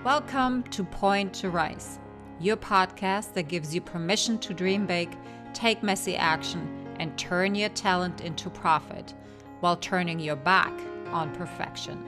Welcome to Point to Rise, your podcast that gives you permission to dream big, take messy action, and turn your talent into profit while turning your back on perfection.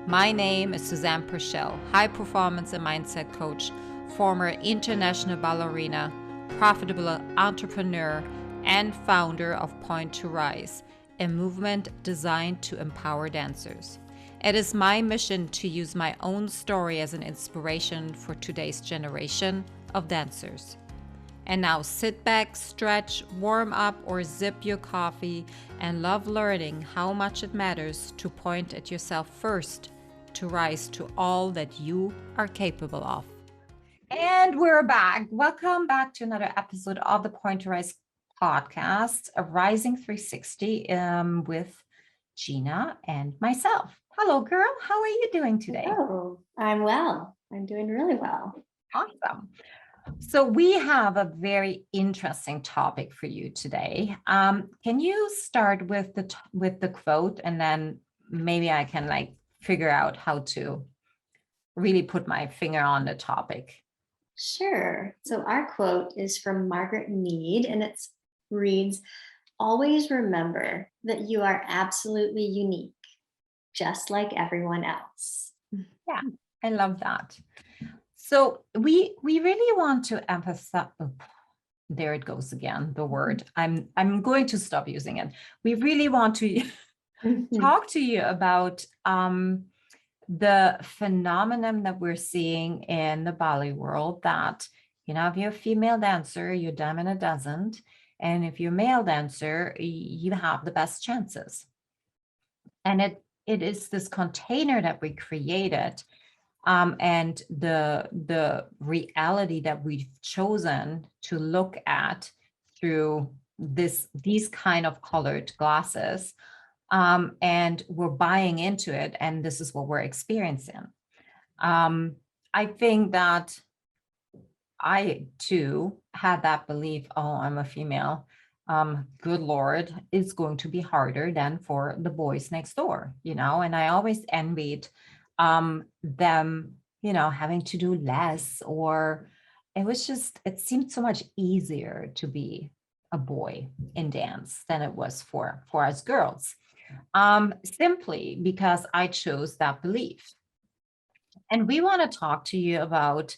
My name is Suzanne Purcell, high performance and mindset coach, former international ballerina, profitable entrepreneur, and founder of Point to Rise, a movement designed to empower dancers. It is my mission to use my own story as an inspiration for today's generation of dancers. And now sit back, stretch, warm up, or sip your coffee and love learning how much it matters to point at yourself first to rise to all that you are capable of. And we're back. Welcome back to another episode of the Point to Rise podcast, a Rising 360 with Gina and myself. Hello, girl. How are you doing today? Oh, I'm well. I'm doing really well. Awesome. So we have a very interesting topic for you today. Can you start with the quote, and then maybe I can figure out how to really put my finger on the topic? Sure. So our quote is from Margaret Mead, and it reads, "Always remember that you are absolutely unique, just like everyone else." Yeah, I love that. So we really want to emphasize. Oh, there it goes again, the word. I'm going to stop using it. We really want to talk to you about the phenomenon that we're seeing in the ballet world, that if you're a female dancer, you're dime in a dozen, and if you're a male dancer, you have the best chances. And it is this container that we created, and the reality that we've chosen to look at through these kind of colored glasses, and we're buying into it, and this is what we're experiencing. I think that I too had that belief, oh, I'm a female. Good Lord, it's going to be harder than for the boys next door, and I always envied them, having to do less, or it seemed so much easier to be a boy in dance than it was for us girls, simply because I chose that belief. And we want to talk to you about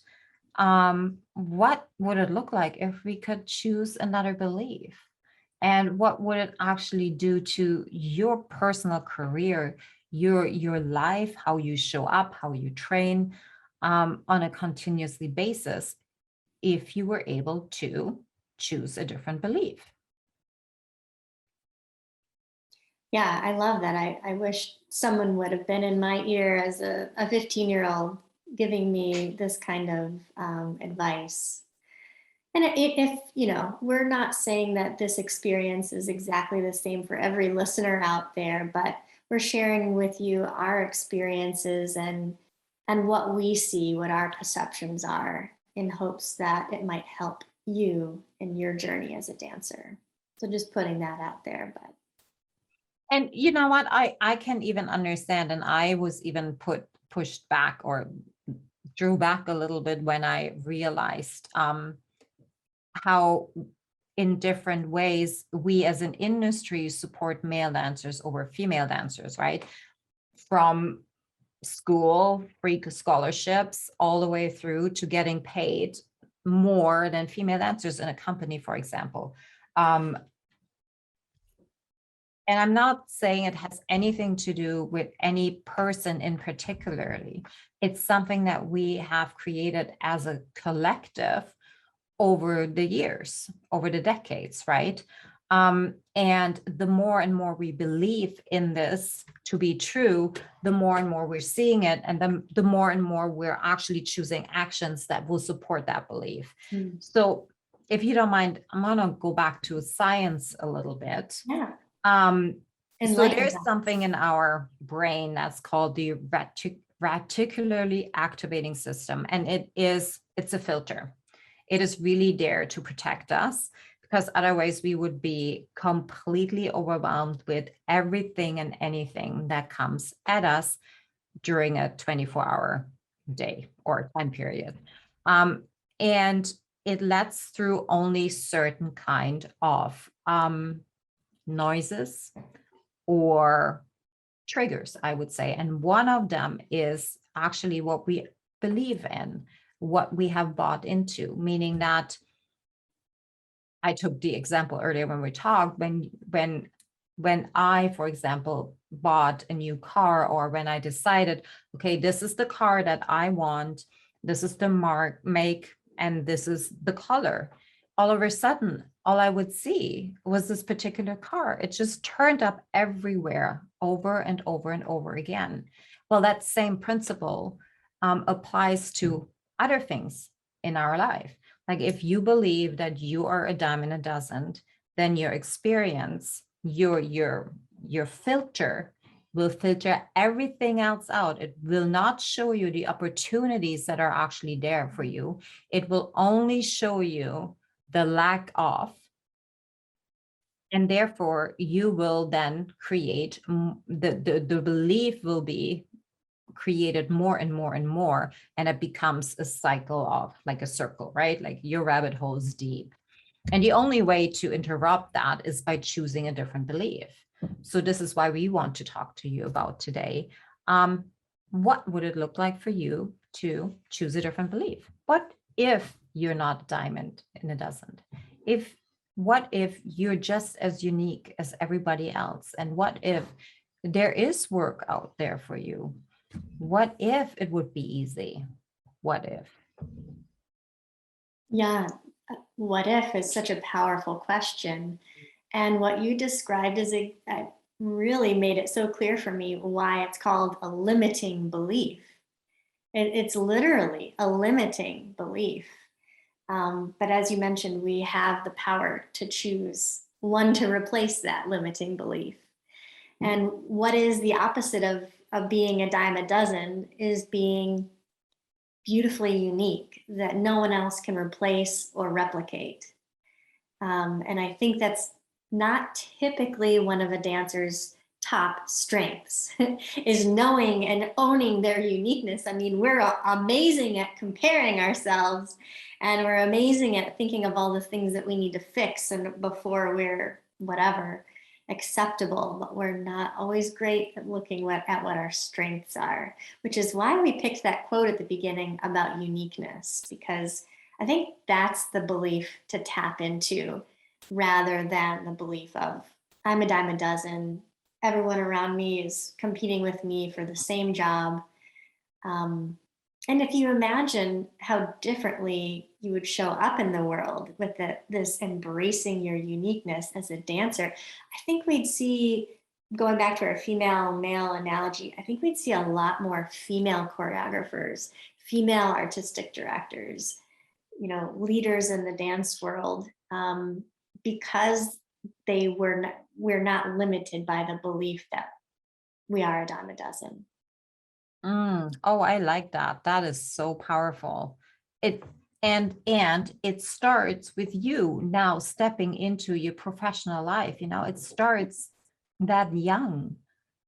what would it look like if we could choose another belief, and what would it actually do to your personal career, your life, how you show up, how you train on a continuously basis, if you were able to choose a different belief. Yeah, I love that. I wish someone would have been in my ear as a 15-year-old giving me this kind of advice. And if we're not saying that this experience is exactly the same for every listener out there, but we're sharing with you our experiences and what we see, what our perceptions are, in hopes that it might help you in your journey as a dancer. So just putting that out there. And you know what, I can even understand, and I was even pushed back or drew back a little bit when I realized how in different ways we as an industry support male dancers over female dancers, right? From school, free scholarships, all the way through to getting paid more than female dancers in a company, for example. And I'm not saying it has anything to do with any person in particularly. It's something that we have created as a collective over the years, over the decades, right? And the more and more we believe in this to be true, the more and more we're seeing it, and the more and more we're actually choosing actions that will support that belief. So if you don't mind, I'm gonna go back to science a little bit. Yeah. So there's something in our brain that's called the reticularly activating system, and it's a filter. It is really there to protect us, because otherwise we would be completely overwhelmed with everything and anything that comes at us during a 24-hour day or time period. And it lets through only certain kind of noises or triggers, I would say. And one of them is actually what we believe in, what we have bought into, meaning that I took the example earlier when we talked, when I, for example, bought a new car, or when I decided, okay, this is the car that I want, this is the make, and this is the color. All of a sudden, all I would see was this particular car. It just turned up everywhere over and over and over again. Well, that same principle applies to other things in our life. Like if you believe that you are a dime in a dozen, then your experience, your filter will filter everything else out. It will not show you the opportunities that are actually there for you. It will only show you the lack of. And therefore, you will then create the belief will be created more and more and more, and it becomes a cycle of like a circle, right? Like your rabbit hole is deep. And the only way to interrupt that is by choosing a different belief. So this is why we want to talk to you about today. What would it look like for you to choose a different belief? What if you're not a diamond in a dozen? What if you're just as unique as everybody else? And what if there is work out there for you? What if it would be easy? What if? Yeah, what if is such a powerful question. And what you described is really made it so clear for me why it's called a limiting belief. It's literally a limiting belief. But as you mentioned, we have the power to choose one to replace that limiting belief. And what is the opposite of being a dime a dozen is being beautifully unique that no one else can replace or replicate. And I think that's not typically one of a dancer's top strengths is knowing and owning their uniqueness. I mean, we're amazing at comparing ourselves, and we're amazing at thinking of all the things that we need to fix and before we're whatever acceptable, but we're not always great at looking at what our strengths are, which is why we picked that quote at the beginning about uniqueness, because I think that's the belief to tap into rather than the belief of I'm a dime a dozen. Everyone around me is competing with me for the same job. And if you imagine how differently you would show up in the world with this embracing your uniqueness as a dancer, I think we'd see, going back to our female male analogy, I think we'd see a lot more female choreographers, female artistic directors, leaders in the dance world, because we're not limited by the belief that we are a dime a dozen. Oh, I like that. That is so powerful. It and it starts with you now stepping into your professional life. It starts that young.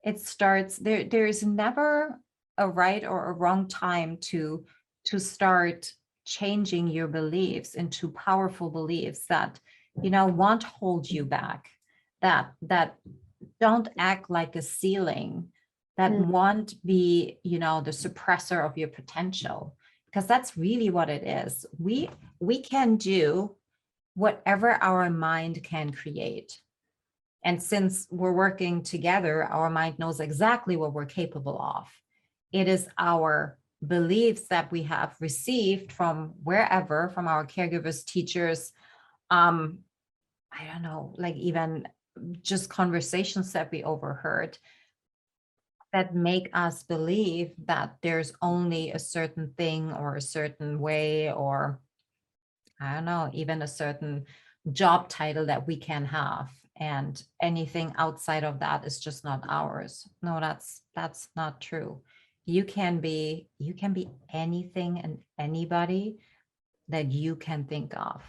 It starts there. There is never a right or a wrong time to start changing your beliefs into powerful beliefs that won't hold you back, that don't act like a ceiling, that won't be the suppressor of your potential, because that's really what it is. We can do whatever our mind can create, and since we're working together, our mind knows exactly what we're capable of. It is our beliefs that we have received from wherever, from our caregivers, teachers, I don't know, like even just conversations that we overheard, that make us believe that there's only a certain thing or a certain way, or I don't know, even a certain job title that we can have, and anything outside of that is just not ours. No, that's not true. You can be anything and anybody that you can think of.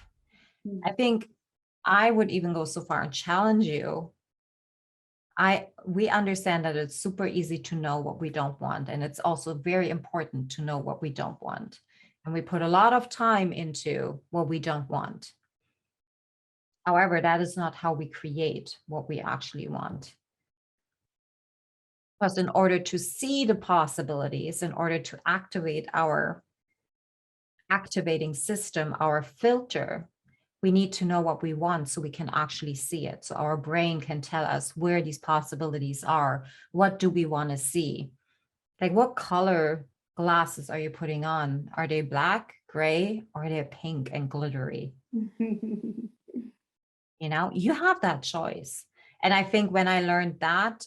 I think I would even go so far and challenge you we understand that it's super easy to know what we don't want. And it's also very important to know what we don't want. And we put a lot of time into what we don't want. However, that is not how we create what we actually want. Because in order to see the possibilities, in order to activate our activating system, our filter, we need to know what we want so we can actually see it. So our brain can tell us where these possibilities are. What do we want to see? Like, what color glasses are you putting on? Are they black, gray, or are they pink and glittery? You know, you have that choice. And I think when I learned that,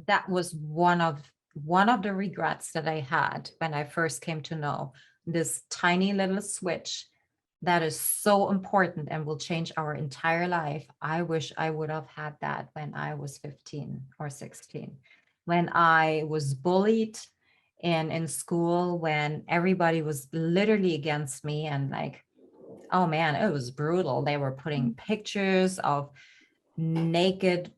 that was one of the regrets that I had when I first came to know this tiny little switch that is so important and will change our entire life. I wish I would have had that when I was 15 or 16, when I was bullied and in school, when everybody was literally against me, and like, oh man, it was brutal. They were putting pictures of naked,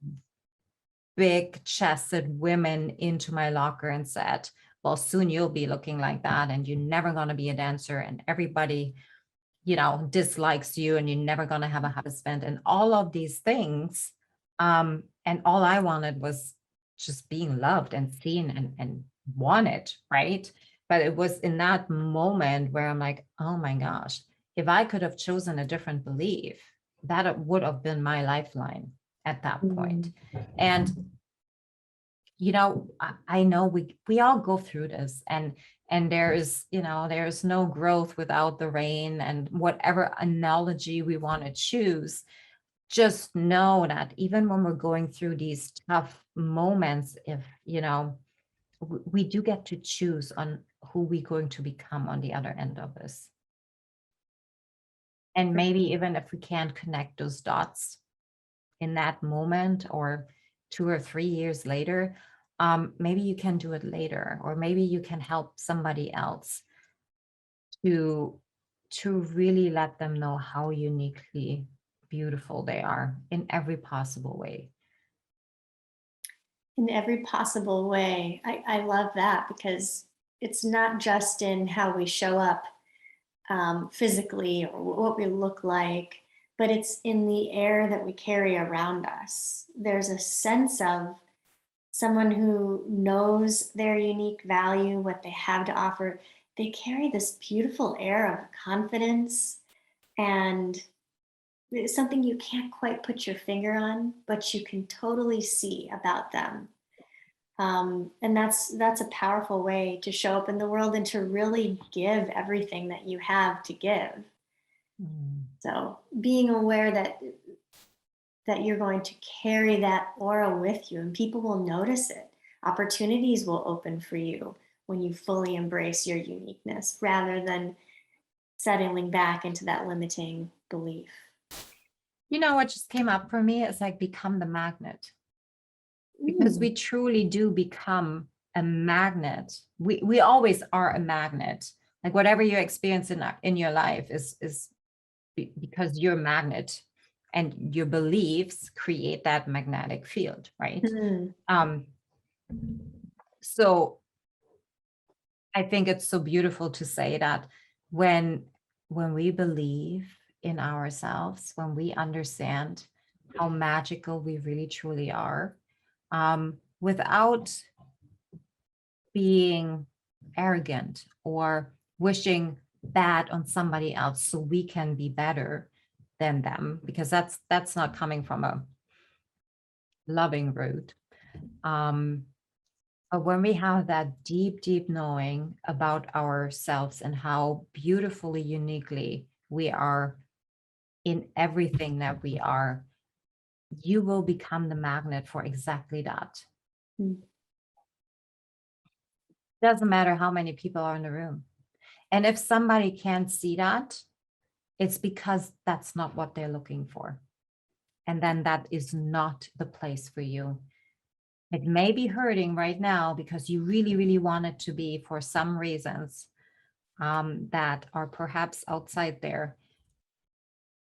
big chested women into my locker and said, well, soon you'll be looking like that and you're never going to be a dancer, and everybody, you know, dislikes you, and you're never going to have a husband, and all of these things. And all I wanted was just being loved and seen and wanted, right? But it was in that moment where I'm like, oh my gosh, if I could have chosen a different belief, that would have been my lifeline at that point. And you know, I know we all go through this, and there is, you know, there's no growth without the rain, and whatever analogy we want to choose, just know that even when we're going through these tough moments, if, you know, we do get to choose on who we're going to become on the other end of this. And maybe even if we can't connect those dots in that moment, or 2 or 3 years later, maybe you can do it later, or maybe you can help somebody else to really let them know how uniquely beautiful they are in every possible way. In every possible way. I love that, because it's not just in how we show up physically or what we look like, but it's in the air that we carry around us. There's a sense of someone who knows their unique value, what they have to offer. They carry this beautiful air of confidence, and it's something you can't quite put your finger on, but you can totally see about them. And that's a powerful way to show up in the world and to really give everything that you have to give. Mm. So being aware that you're going to carry that aura with you, and people will notice it. Opportunities will open for you when you fully embrace your uniqueness, rather than settling back into that limiting belief. You know what just came up for me is like, become the magnet, because we truly do become a magnet. We always are a magnet. Like, whatever you experience in your life is because you're a magnet, and your beliefs create that magnetic field, right? Mm. So I think it's so beautiful to say that when we believe in ourselves, when we understand how magical we really truly are, without being arrogant or wishing bad on somebody else so we can be better than them, because that's not coming from a loving root. But when we have that deep, deep knowing about ourselves and how beautifully, uniquely we are in everything that we are, you will become the magnet for exactly that. Mm. Doesn't matter how many people are in the room. And if somebody can't see that, it's because that's not what they're looking for. And then that is not the place for you. It may be hurting right now because you really, really want it to be for some reasons that are perhaps outside there.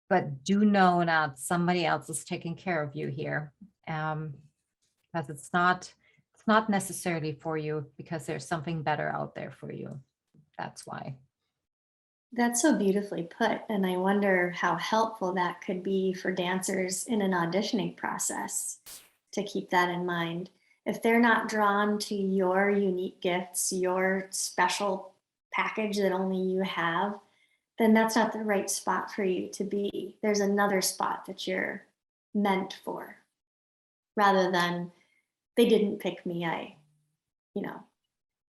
But do know that somebody else is taking care of you here. because it's not necessarily for you, because there's something better out there for you. That's why. That's so beautifully put. And I wonder how helpful that could be for dancers in an auditioning process to keep that in mind. If they're not drawn to your unique gifts, your special package that only you have, then that's not the right spot for you to be. There's another spot that you're meant for, rather than they didn't pick me. You know,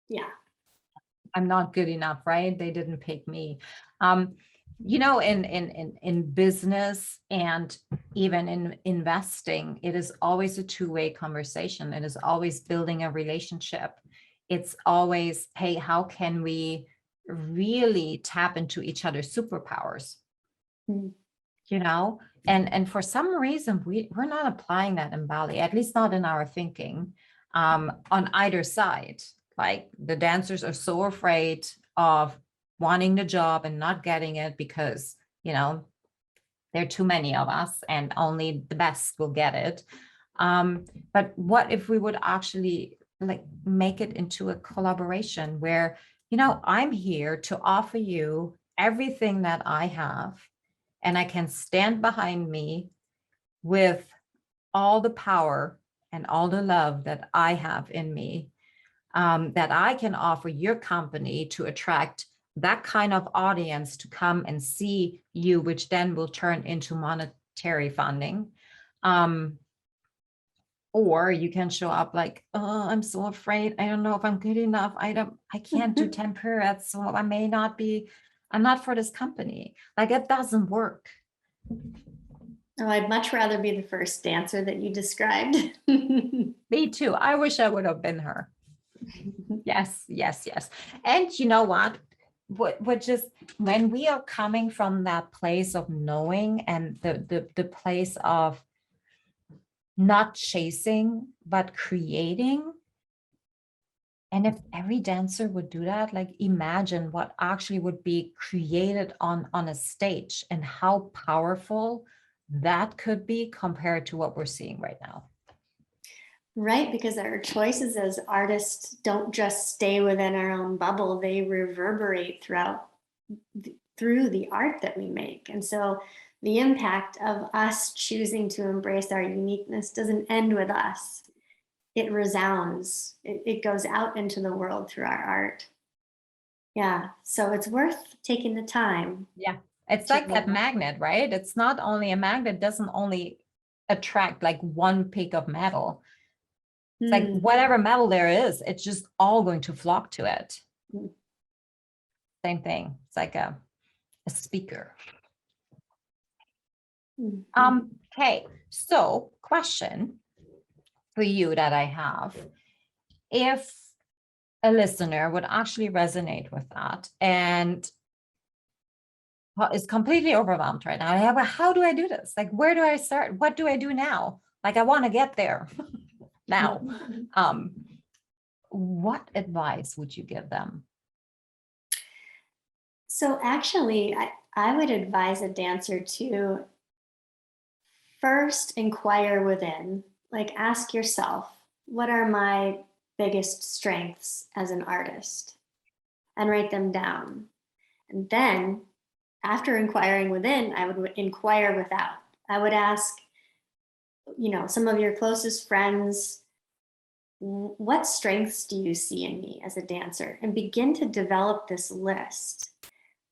yeah. I'm not good enough, right? They didn't pick me. Um, in business and even in investing, it is always a two-way conversation. It is always building a relationship. It's always, hey, how can we really tap into each other's superpowers? Mm. And for some reason we're not applying that in Bali, at least not in our thinking, on either side. Like the dancers are so afraid of wanting the job and not getting it because there are too many of us and only the best will get it. But what if we would actually like make it into a collaboration where I'm here to offer you everything that I have, and I can stand behind me with all the power and all the love that I have in me, that I can offer your company to attract that kind of audience to come and see you, which then will turn into monetary funding. Or you can show up like, oh, I'm so afraid. I don't know if I'm good enough. I can't do tempura, so I'm not for this company. Like it doesn't work. Oh, I'd much rather be the first dancer that you described. Me too. I wish I would have been her. Yes, yes, yes. And you know what? What just when we are coming from that place of knowing and the place of not chasing, but creating. And if every dancer would do that, like imagine what actually would be created on a stage and how powerful that could be compared to what we're seeing right now. Right, because our choices as artists don't just stay within our own bubble, they reverberate through the art that we make. And so the impact of us choosing to embrace our uniqueness doesn't end with us. It resounds. It goes out into the world through our art. Yeah, so it's worth taking the time. Yeah. It's like that magnet, right? It's not only a magnet, doesn't only attract like one peak of metal. It's like whatever metal there is, it's just all going to flock to it. Same thing. It's like a speaker. Okay, so question for you that I have. If a listener would actually resonate with that and is completely overwhelmed right now, how do I do this? Like, where do I start? What do I do now? Like, I want to get there now. What advice would you give them? So actually, I would advise a dancer to first inquire within, like ask yourself, what are my biggest strengths as an artist? And write them down. And then after inquiring within, I would inquire without. I would ask, some of your closest friends, what strengths do you see in me as a dancer? And begin to develop this list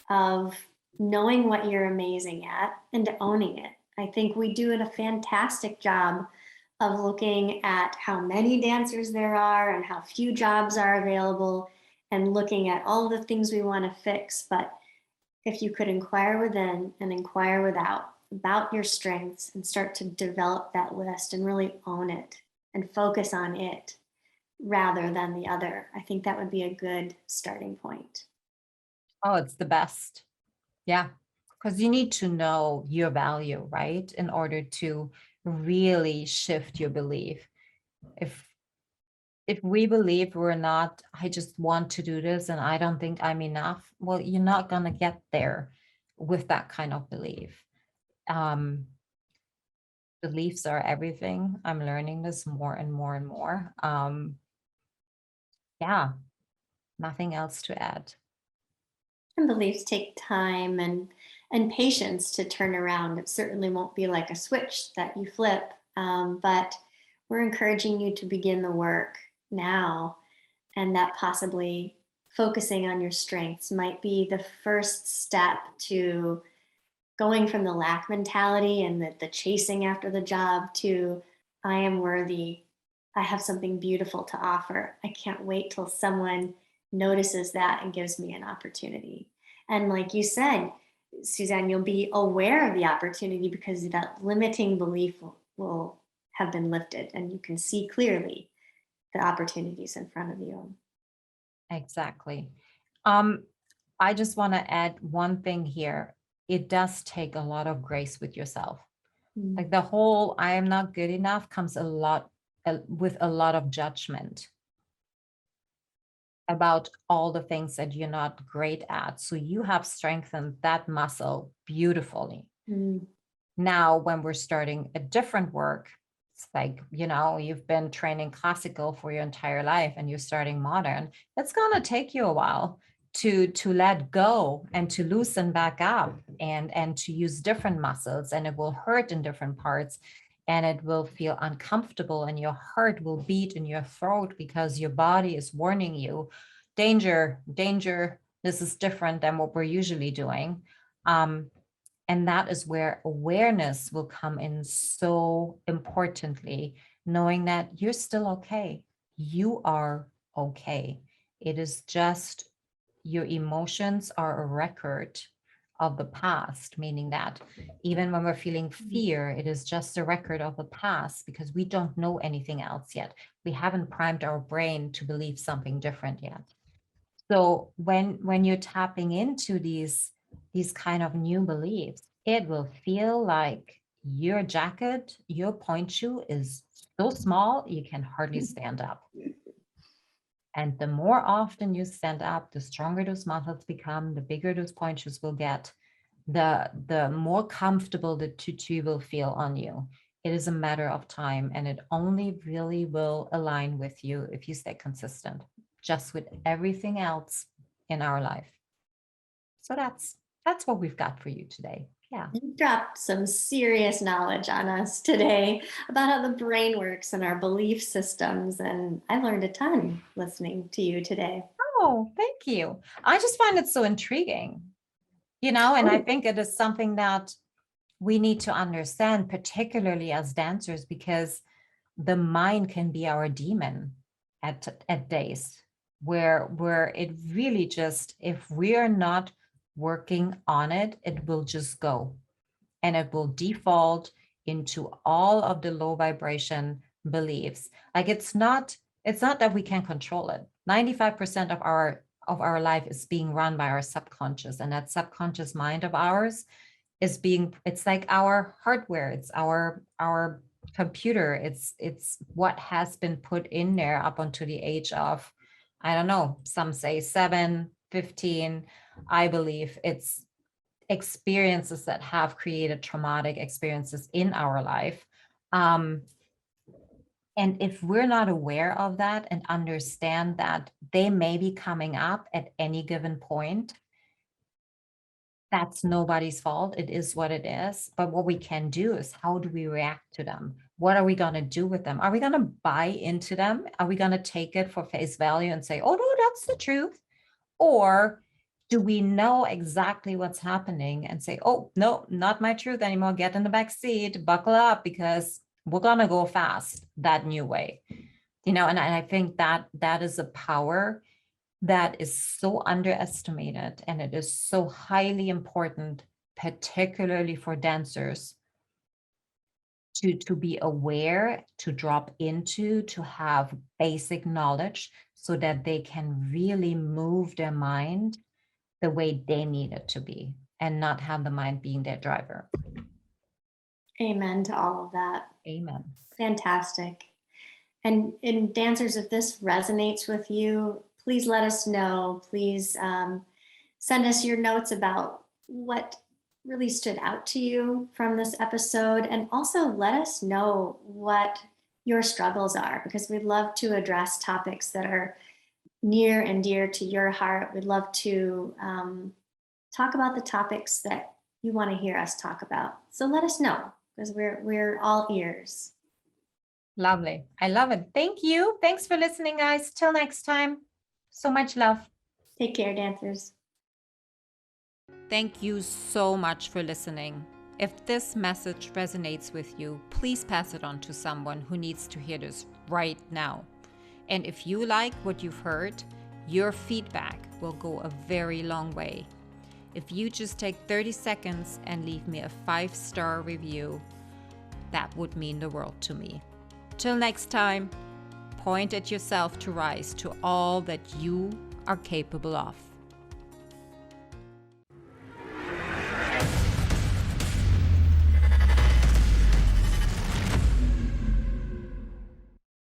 of knowing what you're amazing at and owning it. I think we do a fantastic job of looking at how many dancers there are and how few jobs are available and looking at all the things we want to fix. But if you could inquire within and inquire without about your strengths and start to develop that list and really own it and focus on it rather than the other, I think that would be a good starting point. Oh, it's the best. Yeah, because you need to know your value, right? In order to really shift your belief. If we believe we're not, I just want to do this and I don't think I'm enough, well, you're not going to get there with that kind of belief. Beliefs are everything. I'm learning this more and more and more. Yeah, nothing else to add. And beliefs take time and patience to turn around. It certainly won't be like a switch that you flip, but we're encouraging you to begin the work now, and that possibly focusing on your strengths might be the first step to going from the lack mentality and the chasing after the job to I am worthy. I have something beautiful to offer. I can't wait till someone notices that and gives me an opportunity. And like you said, Suzanne, you'll be aware of the opportunity because that limiting belief will have been lifted and you can see clearly the opportunities in front of you. Exactly. Um, I just want to add one thing here. It does take a lot of grace with yourself. Mm. Like the whole I am not good enough comes a lot with a lot of judgment about all the things that you're not great at. So you have strengthened that muscle beautifully. Mm. Now, when we're starting a different work, it's like, you've been training classical for your entire life and you're starting modern. It's going to take you a while to let go and to loosen back up and to use different muscles, and it will hurt in different parts and it will feel uncomfortable and your heart will beat in your throat because your body is warning you, danger, danger, this is different than what we're usually doing. And that is where awareness will come in so importantly, knowing that you're still okay. You are okay. It is just your emotions are a record of the past, meaning that even when we're feeling fear, it is just a record of the past because we don't know anything else yet. We haven't primed our brain to believe something different yet. So when you're tapping into these kind of new beliefs, it will feel like your jacket, your point shoe is so small you can hardly stand up. And the more often you stand up, the stronger those muscles become, the bigger those point shoes will get, the more comfortable the tutu will feel on you. It is a matter of time, and it only really will align with you if you stay consistent, just with everything else in our life. So that's what we've got for you today. Yeah. You dropped some serious knowledge on us today about how the brain works and our belief systems. And I learned a ton listening to you today. Oh, thank you. I just find it so intriguing, and I think it is something that we need to understand, particularly as dancers, because the mind can be our demon at days where it really just, if we're not working on it, it will just go and it will default into all of the low vibration beliefs. Like it's not that we can control it. 95% of our life is being run by our subconscious, and that subconscious mind of ours it's like our hardware, it's our computer, it's what has been put in there up until the age of, I don't know, some say 7, 15. I believe it's experiences that have created traumatic experiences in our life. um, and if we're not aware of that and understand that they may be coming up at any given point, that's nobody's fault. It is what it is. But what we can do is, how do we react to them? What are we going to do with them? Are we going to buy into them? Are we going to take it for face value and say, oh, no, that's the truth? Or do we know exactly what's happening and say, oh, no, not my truth anymore. Get in the back seat, buckle up, because we're going to go fast that new way. And I think that is a power that is so underestimated, and it is so highly important, particularly for dancers, to be aware, to drop into, to have basic knowledge so that they can really move their mind the way they need it to be and not have the mind being their driver. Amen to all of that. Amen. Fantastic. And dancers, if this resonates with you, please let us know. Please send us your notes about what really stood out to you from this episode. And also let us know what your struggles are, because we'd love to address topics that are near and dear to your heart. We'd love to talk about the topics that you want to hear us talk about. So let us know, because we're all ears. Lovely. I love it. Thank you. Thanks for listening, guys. Till next time. So much love. Take care, dancers. Thank you so much for listening. If this message resonates with you, please pass it on to someone who needs to hear this right now. And if you like what you've heard, your feedback will go a very long way. If you just take 30 seconds and leave me a 5-star review, that would mean the world to me. Till next time, point at yourself to rise to all that you are capable of.